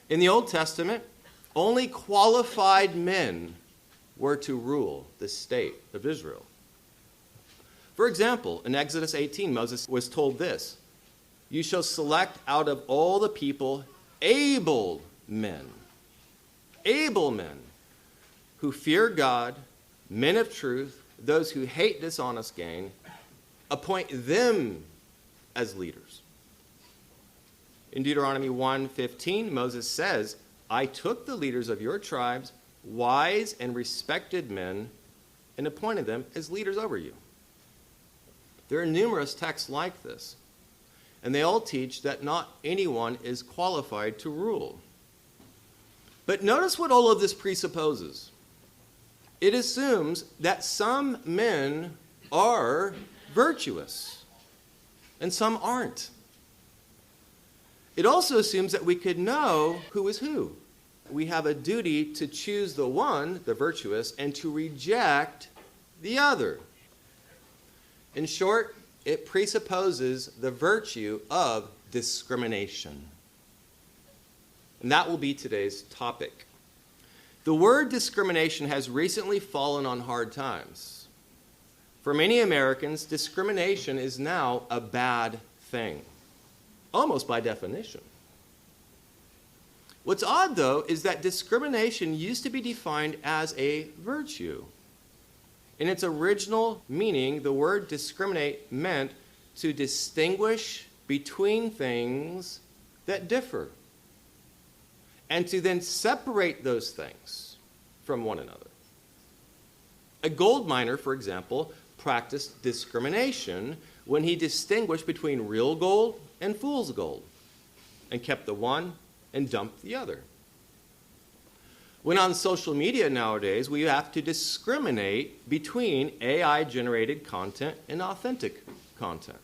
In the Old Testament, only qualified men were to rule the state of Israel. For example, in Exodus 18, Moses was told this: "You shall select out of all the people able men who fear God, men of truth, those who hate dishonest gain, appoint them as leaders." In Deuteronomy 1:15, Moses says, "I took the leaders of your tribes, wise and respected men, and appointed them as leaders over you." There are numerous texts like this, and they all teach that not anyone is qualified to rule. But notice what all of this presupposes. It assumes that some men are virtuous and some aren't. It also assumes that we could know who is who. We have a duty to choose the one, the virtuous, and to reject the other. In short, it presupposes the virtue of discrimination. And that will be today's topic. The word discrimination has recently fallen on hard times. For many Americans, discrimination is now a bad thing, almost by definition. What's odd, though, is that discrimination used to be defined as a virtue. In its original meaning, the word discriminate meant to distinguish between things that differ, and to then separate those things from one another. A gold miner, for example, practiced discrimination when he distinguished between real gold and fool's gold, and kept the one and dumped the other. When on social media nowadays, we have to discriminate between AI-generated content and authentic content.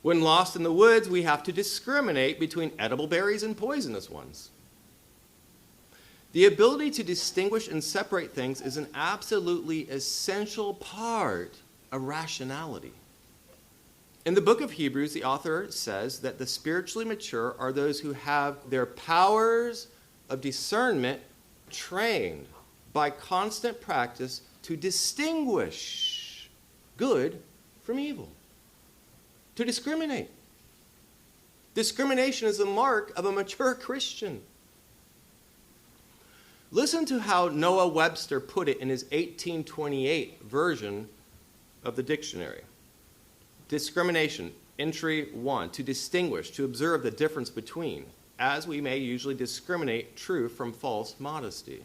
When lost in the woods, we have to discriminate between edible berries and poisonous ones. The ability to distinguish and separate things is an absolutely essential part of rationality. In the book of Hebrews, the author says that the spiritually mature are those who have their powers of discernment trained by constant practice to distinguish good from evil, to discriminate. Discrimination is a mark of a mature Christian. Listen to how Noah Webster put it in his 1828 version of the dictionary. Discrimination, entry 1, to distinguish, to observe the difference between, as we may usually discriminate true from false modesty.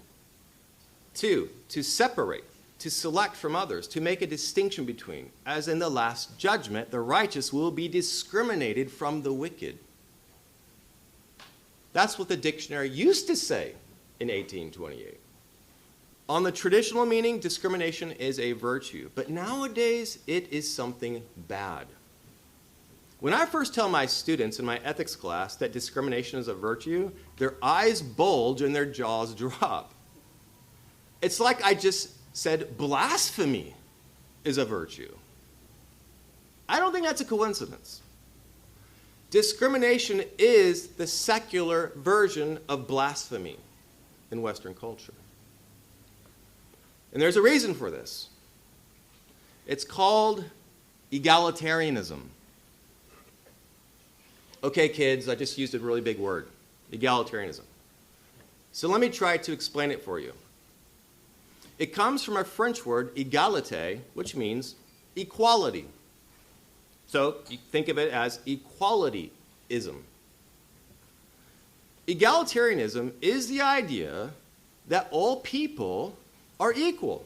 2, to separate, to select from others, to make a distinction between, as in the last judgment, the righteous will be discriminated from the wicked. That's what the dictionary used to say in 1828. On the traditional meaning, discrimination is a virtue, but nowadays it is something bad. When I first tell my students in my ethics class that discrimination is a virtue, their eyes bulge and their jaws drop. It's like I just said blasphemy is a virtue. I don't think that's a coincidence. Discrimination is the secular version of blasphemy in Western culture. And there's a reason for this. It's called egalitarianism. Okay, kids, I just used a really big word, egalitarianism. So let me try to explain it for you. It comes from a French word, égalité, which means equality. So you think of it as equalityism. Egalitarianism is the idea that all people are equal,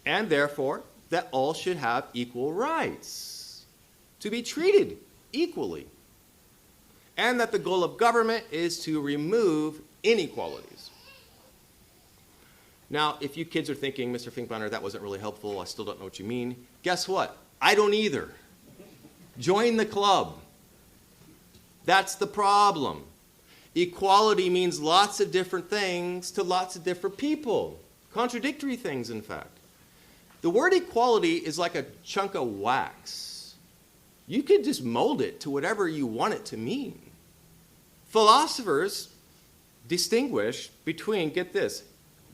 and therefore that all should have equal rights, to be treated equally, and that the goal of government is to remove inequalities. Now, if you kids are thinking, Mr. Finkbeiner, that wasn't really helpful, I still don't know what you mean, guess what? I don't either. Join the club. That's the problem. Equality means lots of different things to lots of different people. Contradictory things, in fact. The word equality is like a chunk of wax. You could just mold it to whatever you want it to mean. Philosophers distinguish between, get this,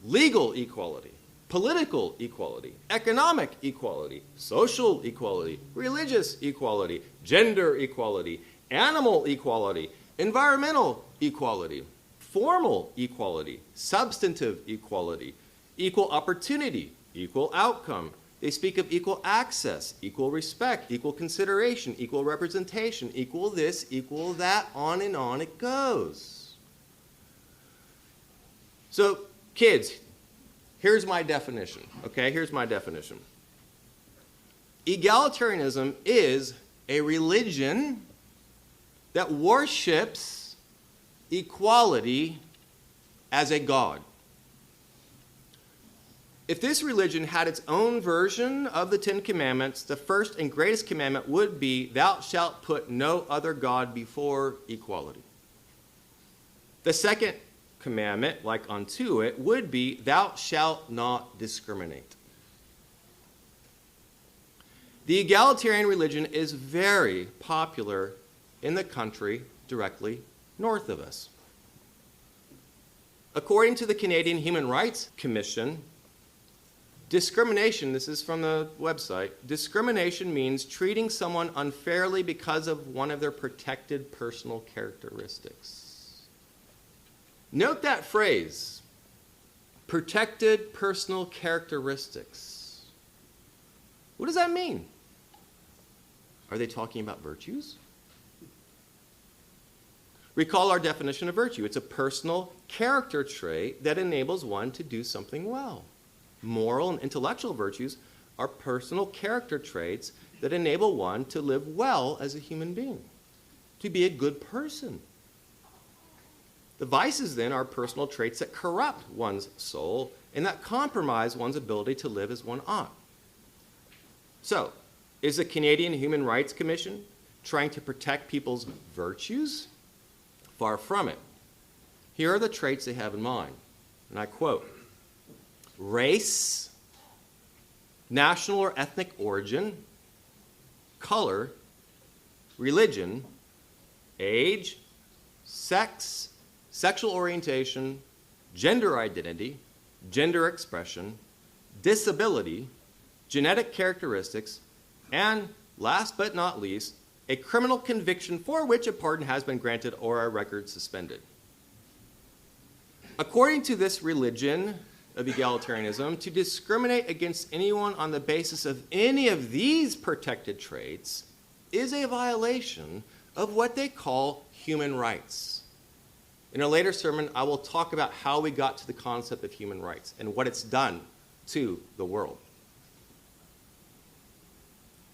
legal equality, political equality, economic equality, social equality, religious equality, gender equality, animal equality, environmental equality, formal equality, substantive equality, equal opportunity, equal outcome. They speak of equal access, equal respect, equal consideration, equal representation, equal this, equal that, on it goes. So, kids, here's my definition, okay? Here's my definition. Egalitarianism is a religion that worships equality as a god. If this religion had its own version of the Ten Commandments, the first and greatest commandment would be, thou shalt put no other god before equality. The second commandment, like unto it, would be, thou shalt not discriminate. The egalitarian religion is very popular in the country directly north of us. According to the Canadian Human Rights Commission, discrimination, this is from the website, discrimination means treating someone unfairly because of one of their protected personal characteristics. Note that phrase, protected personal characteristics. What does that mean? Are they talking about virtues? Recall our definition of virtue. It's a personal character trait that enables one to do something well. Moral and intellectual virtues are personal character traits that enable one to live well as a human being, to be a good person. The vices, then, are personal traits that corrupt one's soul and that compromise one's ability to live as one ought. So, is the Canadian Human Rights Commission trying to protect people's virtues? Far from it. Here are the traits they have in mind, and I quote, race, national or ethnic origin, color, religion, age, sex, sexual orientation, gender identity, gender expression, disability, genetic characteristics, and last but not least, a criminal conviction for which a pardon has been granted or a record suspended. According to this religion of egalitarianism, to discriminate against anyone on the basis of any of these protected traits is a violation of what they call human rights. In a later sermon, I will talk about how we got to the concept of human rights and what it's done to the world.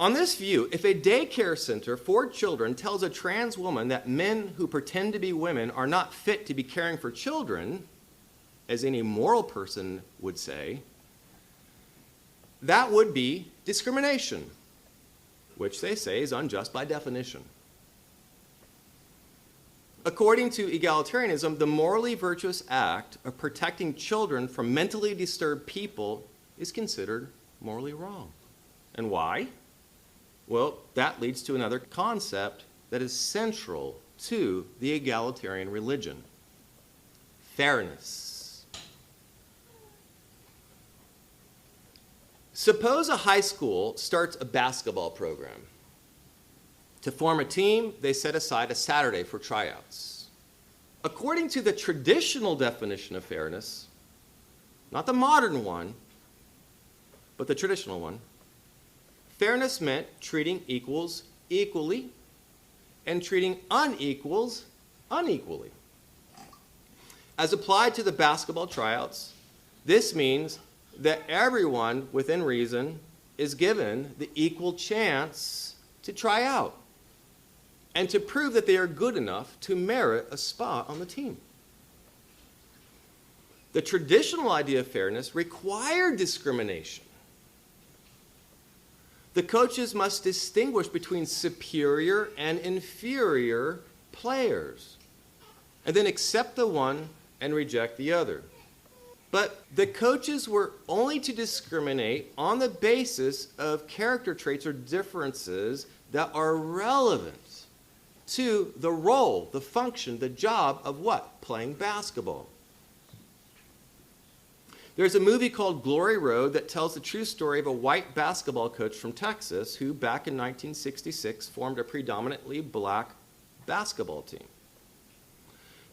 On this view, if a daycare center for children tells a trans woman that men who pretend to be women are not fit to be caring for children, as any moral person would say, that would be discrimination, which they say is unjust by definition. According to egalitarianism, the morally virtuous act of protecting children from mentally disturbed people is considered morally wrong. And why? Well, that leads to another concept that is central to the egalitarian religion: fairness. Suppose a high school starts a basketball program. To form a team, they set aside a Saturday for tryouts. According to the traditional definition of fairness, not the modern one, but the traditional one, fairness meant treating equals equally and treating unequals unequally. As applied to the basketball tryouts, this means that everyone within reason is given the equal chance to try out and to prove that they are good enough to merit a spot on the team. The traditional idea of fairness required discrimination. The coaches must distinguish between superior and inferior players, and then accept the one and reject the other. But the coaches were only to discriminate on the basis of character traits or differences that are relevant to the role, the function, the job of what? Playing basketball. There's a movie called Glory Road that tells the true story of a white basketball coach from Texas who, back in 1966, formed a predominantly black basketball team.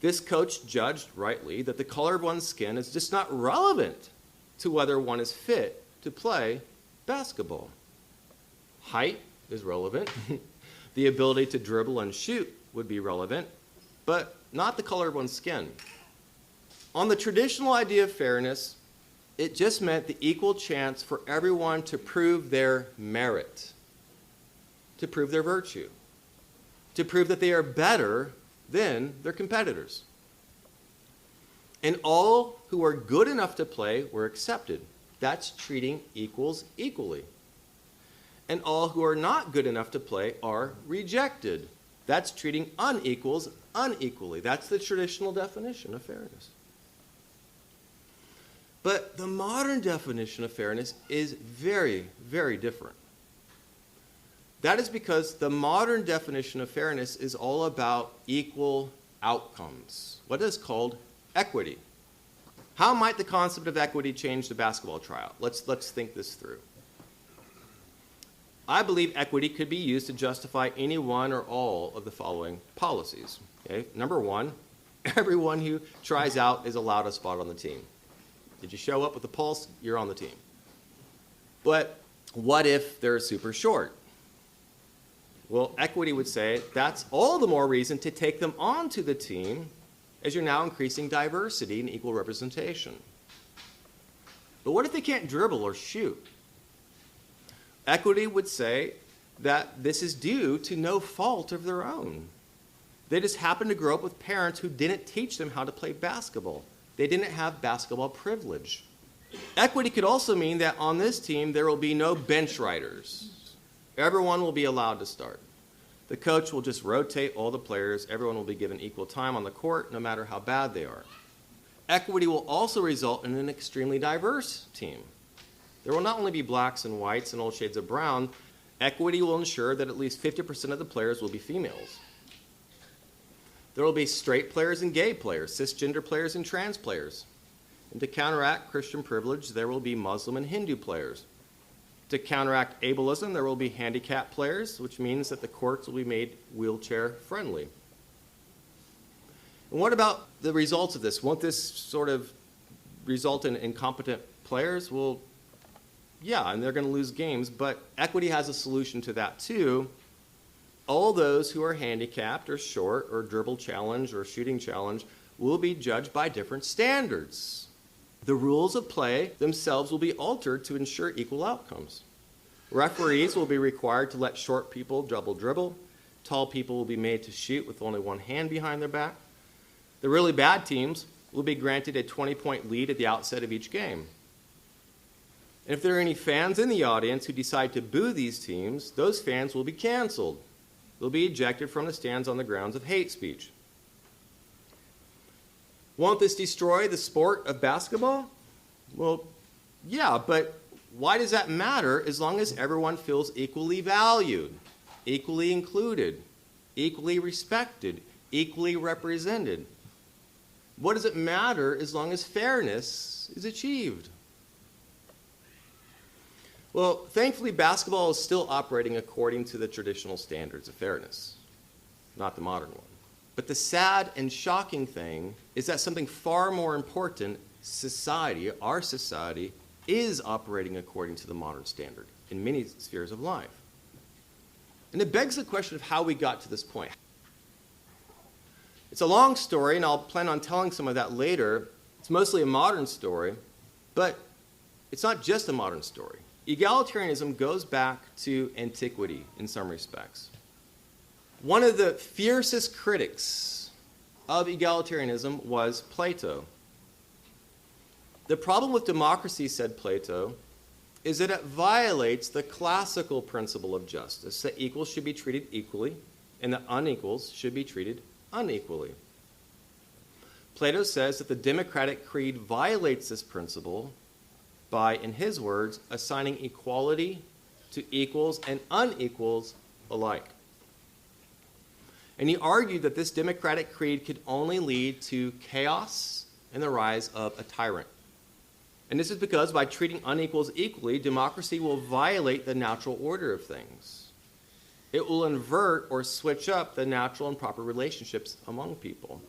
This coach judged rightly that the color of one's skin is just not relevant to whether one is fit to play basketball. Height is relevant. The ability to dribble and shoot would be relevant, but not the color of one's skin. On the traditional idea of fairness, it just meant the equal chance for everyone to prove their merit, to prove their virtue, to prove that they are better than their competitors. And all who are good enough to play were accepted. That's treating equals equally. And all who are not good enough to play are rejected. That's treating unequals unequally. That's the traditional definition of fairness. But the modern definition of fairness is very, very different. That is because the modern definition of fairness is all about equal outcomes, what is called equity. How might the concept of equity change the basketball tryout? Let's think this through. I believe equity could be used to justify any one or all of the following policies. Okay? Number one, everyone who tries out is allowed a spot on the team. Did you show up with a pulse? You're on the team. But what if they're super short? Well, equity would say that's all the more reason to take them onto the team as you're now increasing diversity and equal representation. But what if they can't dribble or shoot? Equity would say that this is due to no fault of their own. They just happened to grow up with parents who didn't teach them how to play basketball. They didn't have basketball privilege. Equity could also mean that on this team there will be no bench riders. Everyone will be allowed to start. The coach will just rotate all the players. Everyone will be given equal time on the court, no matter how bad they are. Equity will also result in an extremely diverse team. There will not only be blacks and whites and all shades of brown. Equity will ensure that at least 50% of the players will be females. There will be straight players and gay players, cisgender players and trans players. And to counteract Christian privilege, there will be Muslim and Hindu players. To counteract ableism, there will be handicapped players, which means that the courts will be made wheelchair friendly. And what about the results of this? Won't this sort of result in incompetent players? Well, yeah, and they're going to lose games, but equity has a solution to that too. All those who are handicapped or short or dribble challenge or shooting challenge will be judged by different standards. The rules of play themselves will be altered to ensure equal outcomes. Referees will be required to let short people dribble. Tall people will be made to shoot with only one hand behind their back. The really bad teams will be granted a 20-point lead at the outset of each game. And if there are any fans in the audience who decide to boo these teams, those fans will be canceled. They'll be ejected from the stands on the grounds of hate speech. Won't this destroy the sport of basketball? Well, yeah, but why does that matter as long as everyone feels equally valued, equally included, equally respected, equally represented? What does it matter as long as fairness is achieved? Well, thankfully, basketball is still operating according to the traditional standards of fairness, not the modern one. But the sad and shocking thing is that something far more important, society, our society, is operating according to the modern standard in many spheres of life. And it begs the question of how we got to this point. It's a long story, and I'll plan on telling some of that later. It's mostly a modern story, but it's not just a modern story. Egalitarianism goes back to antiquity in some respects. One of the fiercest critics of egalitarianism was Plato. The problem with democracy, said Plato, is that it violates the classical principle of justice, that equals should be treated equally and that unequals should be treated unequally. Plato says that the democratic creed violates this principle by, in his words, assigning equality to equals and unequals alike. And he argued that this democratic creed could only lead to chaos and the rise of a tyrant. And this is because by treating unequals equally, democracy will violate the natural order of things. It will invert or switch up the natural and proper relationships among people.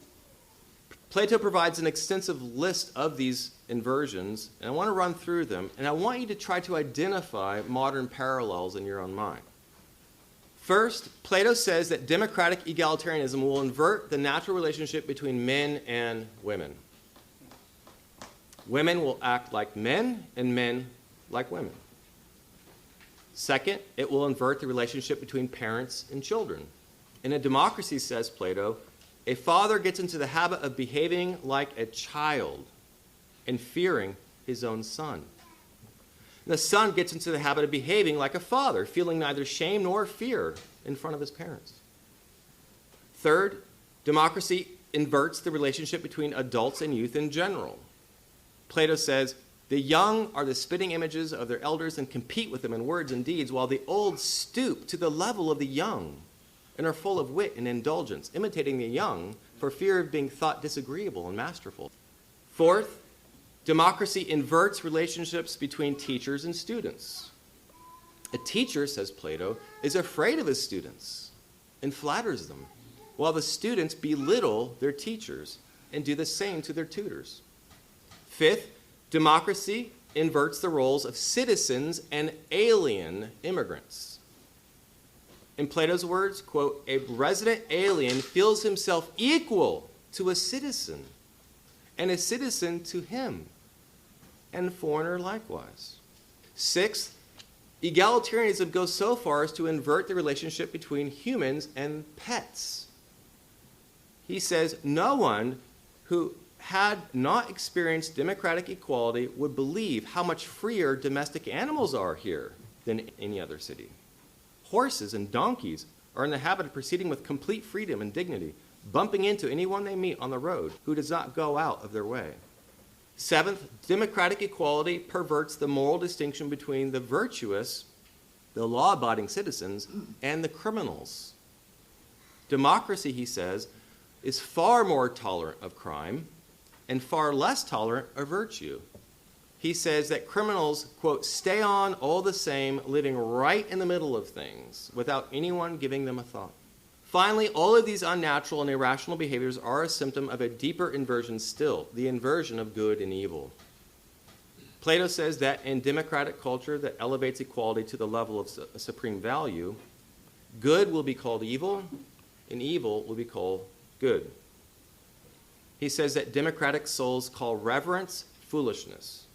Plato provides an extensive list of these inversions, and I want to run through them, and I want you to try to identify modern parallels in your own mind. First, Plato says that democratic egalitarianism will invert the natural relationship between men and women. Women will act like men, and men like women. Second, it will invert the relationship between parents and children. In a democracy, says Plato, a father gets into the habit of behaving like a child and fearing his own son. The son gets into the habit of behaving like a father, feeling neither shame nor fear in front of his parents. Third, democracy inverts the relationship between adults and youth in general. Plato says, the young are the spitting images of their elders and compete with them in words and deeds, while the old stoop to the level of the young and are full of wit and indulgence, imitating the young for fear of being thought disagreeable and masterful. Fourth, democracy inverts relationships between teachers and students. A teacher, says Plato, is afraid of his students and flatters them, while the students belittle their teachers and do the same to their tutors. Fifth, democracy inverts the roles of citizens and alien immigrants. In Plato's words, quote, a resident alien feels himself equal to a citizen, and a citizen to him, and foreigner likewise. Sixth, egalitarianism goes so far as to invert the relationship between humans and pets. He says no one who had not experienced democratic equality would believe how much freer domestic animals are here than any other city. Horses and donkeys are in the habit of proceeding with complete freedom and dignity, bumping into anyone they meet on the road who does not go out of their way. Seventh, democratic equality perverts the moral distinction between the virtuous, the law-abiding citizens, and the criminals. Democracy, he says, is far more tolerant of crime and far less tolerant of virtue. He says that criminals, quote, stay on all the same, living right in the middle of things without anyone giving them a thought. Finally, all of these unnatural and irrational behaviors are a symptom of a deeper inversion still, the inversion of good and evil. Plato says that in democratic culture that elevates equality to the level of a supreme value, good will be called evil and evil will be called good. He says that democratic souls call reverence foolishness,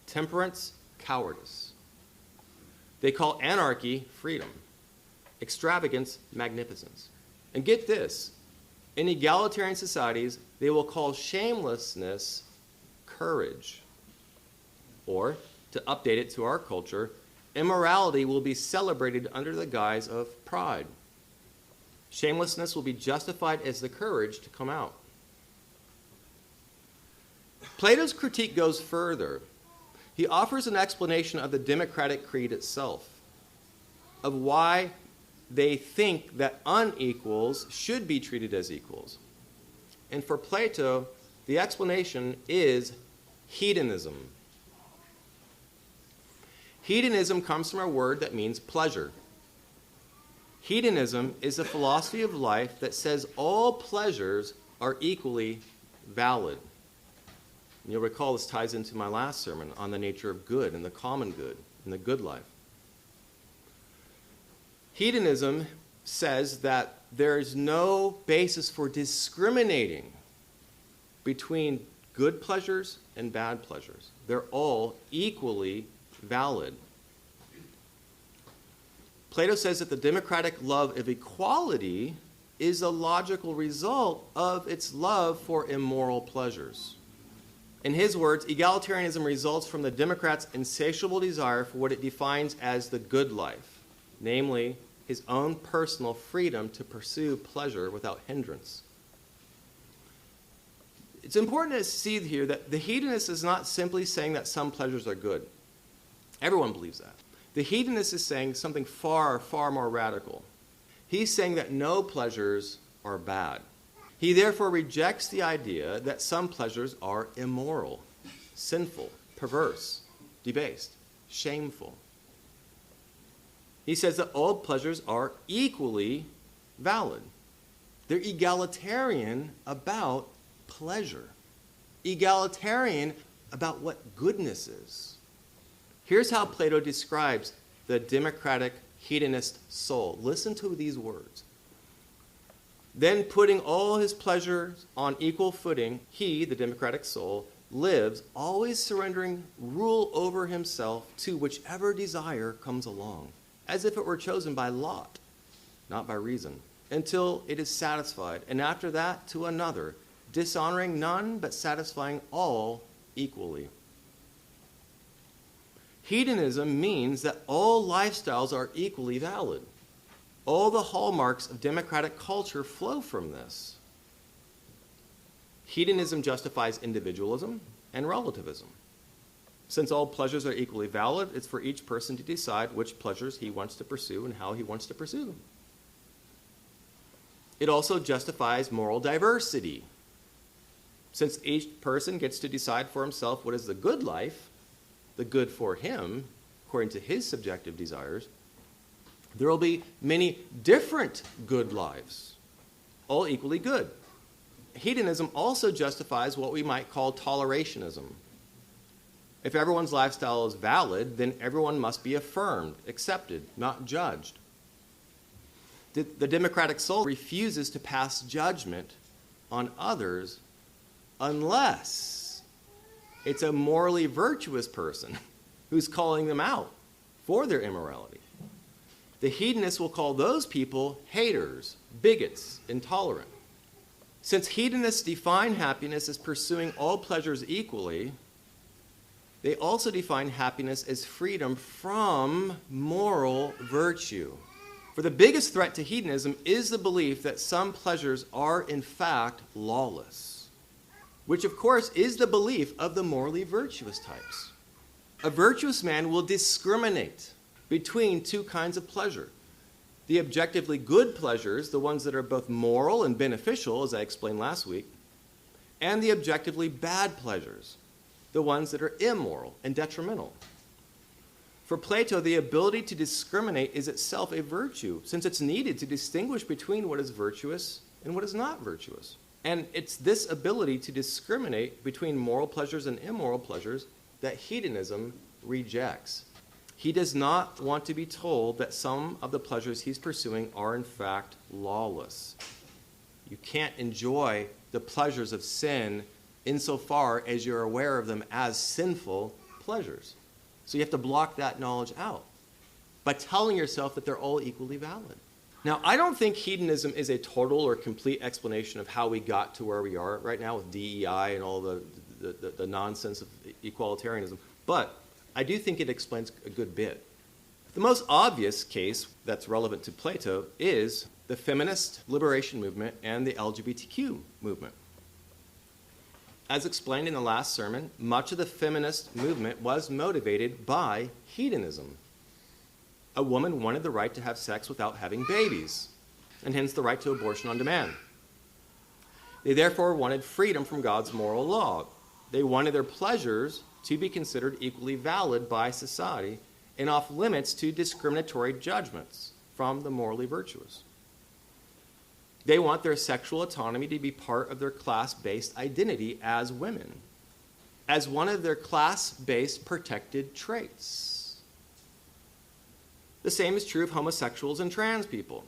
temperance cowardice. They call anarchy freedom, extravagance magnificence. And get this, in egalitarian societies, they will call shamelessness courage. Or, to update it to our culture, immorality will be celebrated under the guise of pride. Shamelessness will be justified as the courage to come out. Plato's critique goes further. He offers an explanation of the democratic creed itself, of why they think that unequals should be treated as equals. And for Plato, the explanation is hedonism. Hedonism comes from a word that means pleasure. Hedonism is a philosophy of life that says all pleasures are equally valid. And you'll recall this ties into my last sermon on the nature of good and the common good and the good life. Hedonism says that there is no basis for discriminating between good pleasures and bad pleasures. They're all equally valid. Plato says that the democratic love of equality is a logical result of its love for immoral pleasures. In his words, egalitarianism results from the democrat's insatiable desire for what it defines as the good life, namely his own personal freedom to pursue pleasure without hindrance. It's important to see here that the hedonist is not simply saying that some pleasures are good. Everyone believes that. The hedonist is saying something far, far more radical. He's saying that no pleasures are bad. He therefore rejects the idea that some pleasures are immoral, sinful, perverse, debased, shameful. He says that all pleasures are equally valid. They're egalitarian about pleasure, egalitarian about what goodness is. Here's how Plato describes the democratic hedonist soul. Listen to these words. Then, putting all his pleasures on equal footing, he, the democratic soul, lives, always surrendering rule over himself to whichever desire comes along, as if it were chosen by lot, not by reason, until it is satisfied, and after that to another, dishonoring none but satisfying all equally. Hedonism means that all lifestyles are equally valid. All the hallmarks of democratic culture flow from this. Hedonism justifies individualism and relativism. Since all pleasures are equally valid, it's for each person to decide which pleasures he wants to pursue and how he wants to pursue them. It also justifies moral diversity. Since each person gets to decide for himself what is the good life, the good for him, according to his subjective desires, there will be many different good lives, all equally good. Hedonism also justifies what we might call tolerationism. If everyone's lifestyle is valid, then everyone must be affirmed, accepted, not judged. The democratic soul refuses to pass judgment on others unless it's a morally virtuous person who's calling them out for their immorality. The hedonists will call those people haters, bigots, intolerant. Since hedonists define happiness as pursuing all pleasures equally, they also define happiness as freedom from moral virtue. For the biggest threat to hedonism is the belief that some pleasures are in fact lawless, which of course is the belief of the morally virtuous types. A virtuous man will discriminate between two kinds of pleasure. The objectively good pleasures, the ones that are both moral and beneficial, as I explained last week, and the objectively bad pleasures, the ones that are immoral and detrimental. For Plato, the ability to discriminate is itself a virtue, since it's needed to distinguish between what is virtuous and what is not virtuous. And it's this ability to discriminate between moral pleasures and immoral pleasures that hedonism rejects. He does not want to be told that some of the pleasures he's pursuing are in fact lawless. You can't enjoy the pleasures of sin insofar as you're aware of them as sinful pleasures. So you have to block that knowledge out by telling yourself that they're all equally valid. Now, I don't think hedonism is a total or complete explanation of how we got to where we are right now with DEI and all the nonsense of equalitarianism, but I do think it explains a good bit. The most obvious case that's relevant to Plato is the feminist liberation movement and the LGBTQ movement. As explained in the last sermon, much of the feminist movement was motivated by hedonism. A woman wanted the right to have sex without having babies, and hence the right to abortion on demand. They therefore wanted freedom from God's moral law. They wanted their pleasures to be considered equally valid by society and off limits to discriminatory judgments from the morally virtuous. They want their sexual autonomy to be part of their class-based identity as women, as one of their class-based protected traits. The same is true of homosexuals and trans people.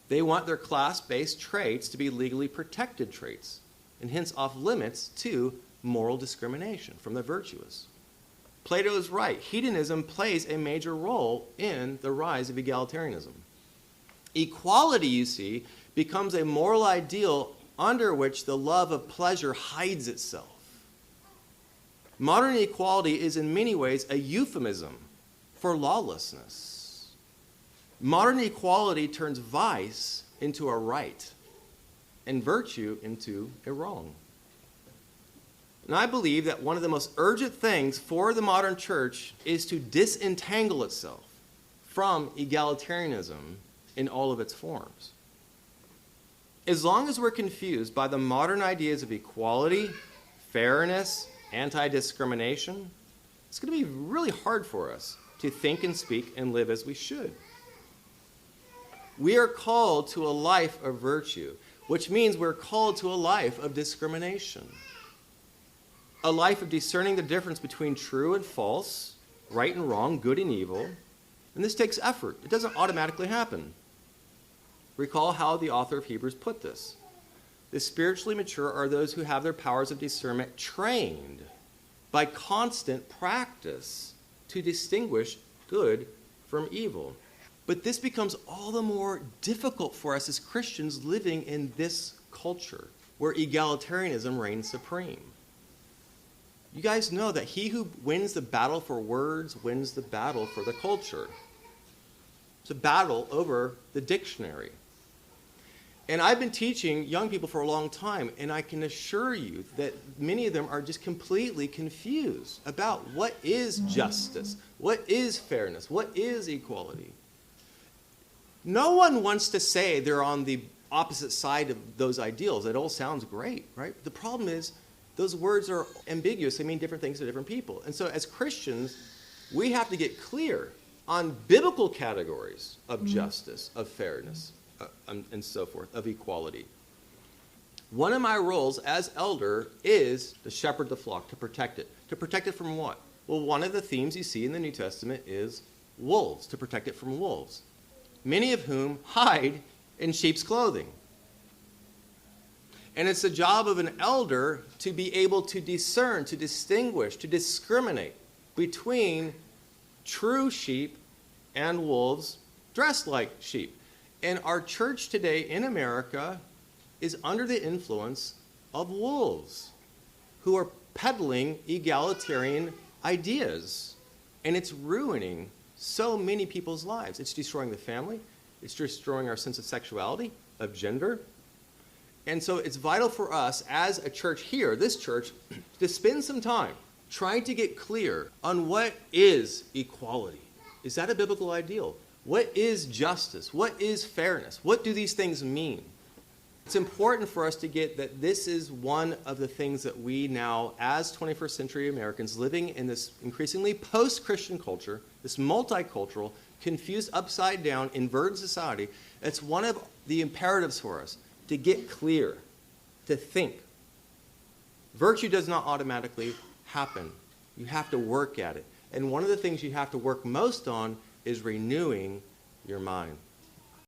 They want their class-based traits to be legally protected traits, and hence off limits to moral discrimination from the virtuous. Plato is right. Hedonism plays a major role in the rise of egalitarianism. Equality, you see, becomes a moral ideal under which the love of pleasure hides itself. Modern equality is in many ways a euphemism for lawlessness. Modern equality turns vice into a right and virtue into a wrong. And I believe that one of the most urgent things for the modern church is to disentangle itself from egalitarianism in all of its forms. As long as we're confused by the modern ideas of equality, fairness, anti-discrimination, it's going to be really hard for us to think and speak and live as we should. We are called to a life of virtue, which means we're called to a life of discrimination. A life of discerning the difference between true and false, right and wrong, good and evil. And this takes effort. It doesn't automatically happen. Recall how the author of Hebrews put this. The spiritually mature are those who have their powers of discernment trained by constant practice to distinguish good from evil. But this becomes all the more difficult for us as Christians living in this culture where egalitarianism reigns supreme. You guys know that he who wins the battle for words wins the battle for the culture. It's a battle over the dictionary. And I've been teaching young people for a long time, and I can assure you that many of them are just completely confused about what is justice, what is fairness, what is equality. No one wants to say they're on the opposite side of those ideals. It all sounds great, right? The problem is those words are ambiguous. They mean different things to different people. And so as Christians, we have to get clear on biblical categories of justice, of fairness, and so forth, of equality. One of my roles as elder is to shepherd the flock, to protect it. To protect it from what? Well, one of the themes you see in the New Testament is wolves, to protect it from wolves, many of whom hide in sheep's clothing. And it's the job of an elder to be able to discern, to distinguish, to discriminate between true sheep and wolves dressed like sheep. And our church today in America is under the influence of wolves who are peddling egalitarian ideas. And it's ruining so many people's lives. It's destroying the family. It's destroying our sense of sexuality, of gender. And so it's vital for us as a church here, this church, to spend some time trying to get clear on what is equality. Is that a biblical ideal? What is justice? What is fairness? What do these things mean? It's important for us to get that this is one of the things that we now, as 21st century Americans living in this increasingly post-Christian culture, this multicultural, confused, upside down, inverted society, it's one of the imperatives for us to get clear, to think. Virtue does not automatically happen. You have to work at it. And one of the things you have to work most on is renewing your mind.